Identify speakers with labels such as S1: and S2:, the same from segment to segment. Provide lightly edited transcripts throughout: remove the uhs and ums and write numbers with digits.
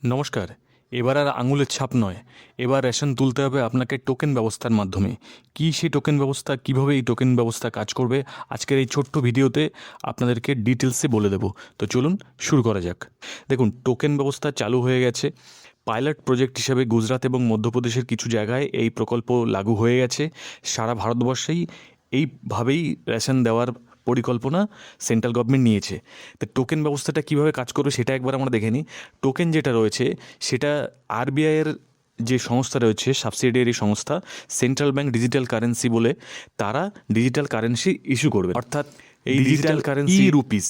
S1: নমস্কার। এবার আর আঙুলের ছাপ নয়, এবার রেশন তুলতে হবে আপনাকে টোকেন ব্যবস্থার মাধ্যমে। কী সেই টোকেন ব্যবস্থা, কীভাবে এই টোকেন ব্যবস্থা কাজ করবে, আজকের এই ছোট্ট ভিডিওতে আপনাদেরকে ডিটেলসে বলে দেবো। তো চলুন শুরু করা যাক। দেখুন, টোকেন ব্যবস্থা চালু হয়ে গেছে। পাইলট প্রজেক্ট হিসেবে গুজরাট এবং মধ্যপ্রদেশের কিছু জায়গায় এই প্রকল্প লাগু হয়ে গেছে। সারা ভারতবর্ষেই এইভাবেই রেশন দেওয়ার পরিকল্পনা সেন্ট্রাল গভর্নমেন্ট নিয়েছে। তো টোকেন ব্যবস্থাটা কীভাবে কাজ করবে সেটা একবার আমরা দেখে নিই। টোকেন যেটা রয়েছে সেটা আরবিআইয়ের যে সংস্থা রয়েছে, সাবসিডিয়ারি সংস্থা সেন্ট্রাল ব্যাংক ডিজিটাল কারেন্সি বলে, তারা ডিজিটাল কারেন্সি ইস্যু করবে। অর্থাৎ এই ডিজিটাল কারেন্সি রুপিস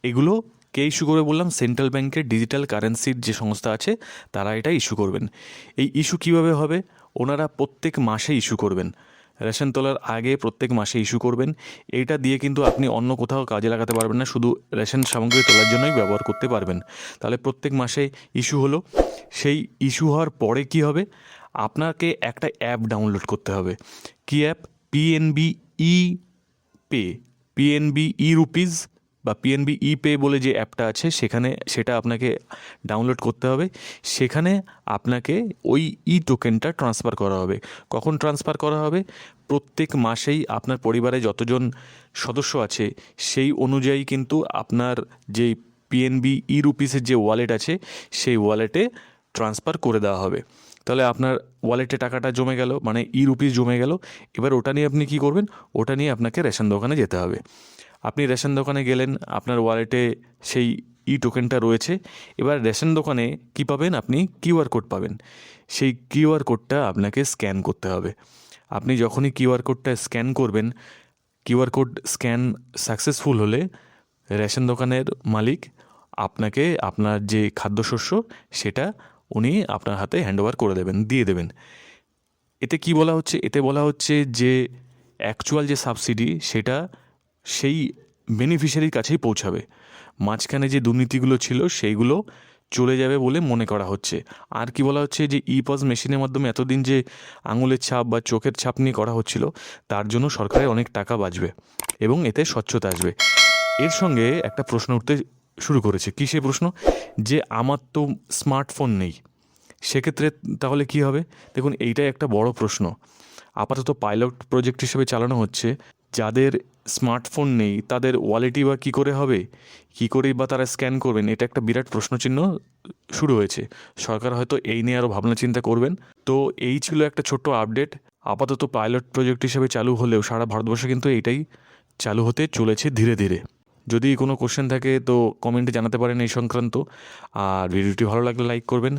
S1: এগুলো কে ইস্যু করবে বললাম? সেন্ট্রাল ব্যাংকের ডিজিটাল কারেন্সির যে সংস্থা আছে তারা এটা ইস্যু করবেন। এই ইস্যু কীভাবে হবে? ওনারা প্রত্যেক মাসে ইস্যু করবেন। রেশন তোলার আগে প্রত্যেক মাসে ইস্যু করবেন। এইটা দিয়ে কিন্তু আপনি অন্য কোথাও কাজে লাগাতে পারবেন না, শুধু রেশন সামগ্রী তোলার জন্যই ব্যবহার করতে পারবেন। তাহলে প্রত্যেক মাসে ইস্যু হলো। সেই ইস্যু হওয়ার পরে কি হবে? আপনাকে একটা অ্যাপ ডাউনলোড করতে হবে। কি অ্যাপ? পিএনবি ই পে, পিএনবি ই রুপিস বা পিএনবি ই পে বলে যে অ্যাপটা আছে, সেটা আপনাকে ডাউনলোড করতে হবে। সেখানে আপনাকে ওই ই টোকেনটা ট্রান্সফার করা হবে। কখন ট্রান্সফার করা হবে? প্রত্যেক মাসেই আপনার পরিবারে যতজন সদস্য আছে সেই অনুযায়ী কিন্তু আপনার যে পিএনবি ই রুপিসের যে ওয়ালেট আছে সেই ওয়ালেটে ট্রান্সফার করে দেওয়া হবে। তাহলে আপনার ওয়ালেটে টাকাটা জমে গেল, মানে ই রুপিস জমে গেল। এবার ওটা নিয়ে আপনি কী করবেন? ওটা নিয়ে আপনাকে রেশন দোকানে যেতে হবে। আপনি রেশন দোকানে গেলেন, আপনার ওয়ালেটে সেই ই টোকেনটা রয়েছে। এবার রেশন দোকানে কী পাবেন? আপনি কিউআর কোড পাবেন। সেই কিউআর কোডটা আপনাকে স্ক্যান করতে হবে। আপনি যখনই কিউআর কোডটা স্ক্যান করবেন, কিউআর কোড স্ক্যান সাকসেসফুল হলে রেশন দোকানের মালিক আপনাকে আপনার যে খাদ্যশস্য সেটা উনি আপনার হাতে হ্যান্ডওভার করে দেবেন, দিয়ে দেবেন। এতে কি বলা হচ্ছে? এতে বলা হচ্ছে যে অ্যাকচুয়াল যে সাবসিডি সেটা সেই বেনিফিশিয়ারির কাছেই পৌঁছাবে। মাঝখানে যে দুর্নীতিগুলো ছিল সেইগুলো চলে যাবে বলে মনে করা হচ্ছে। আর কি বলা হচ্ছে? যে ই পজ মেশিনের মাধ্যমে এতদিন যে আঙুলের ছাপ বা চোখের ছাপ নিয়ে করা হচ্ছিল, তার জন্য সরকারের অনেক টাকা বাঁচবে এবং এতে স্বচ্ছতা আসবে। এর সঙ্গে একটা প্রশ্ন উঠতে শুরু করেছে। কী সে প্রশ্ন? যে আমার তো স্মার্টফোন নেই, সেক্ষেত্রে তাহলে কি হবে? দেখুন, এইটাই একটা বড় প্রশ্ন। আপাতত পাইলট প্রজেক্ট হিসেবে চালানো হচ্ছে। যাদের স্মার্টফোন নেই তাদের ওয়ালেটই বা কী করে হবে? কী করেই বা তারা স্ক্যান করবেন? এটা একটা বিরাট প্রশ্নচিহ্ন শুরু হয়েছে। সরকার হয়তো এই নিয়ে আরও ভাবনা চিন্তা করবেন। তো এই ছিল একটা ছোট্ট আপডেট। আপাতত পাইলট প্রজেক্ট হিসেবে চালু হলেও সারা ভারতবর্ষে কিন্তু এইটাই চালু হতে চলেছে ধীরে ধীরে। যদি কোনো কোশ্চেন থাকে তো কমেন্টে জানাতে পারেন এই সংক্রান্ত। আর ভিডিওটি ভালো লাগলে লাইক করবেন।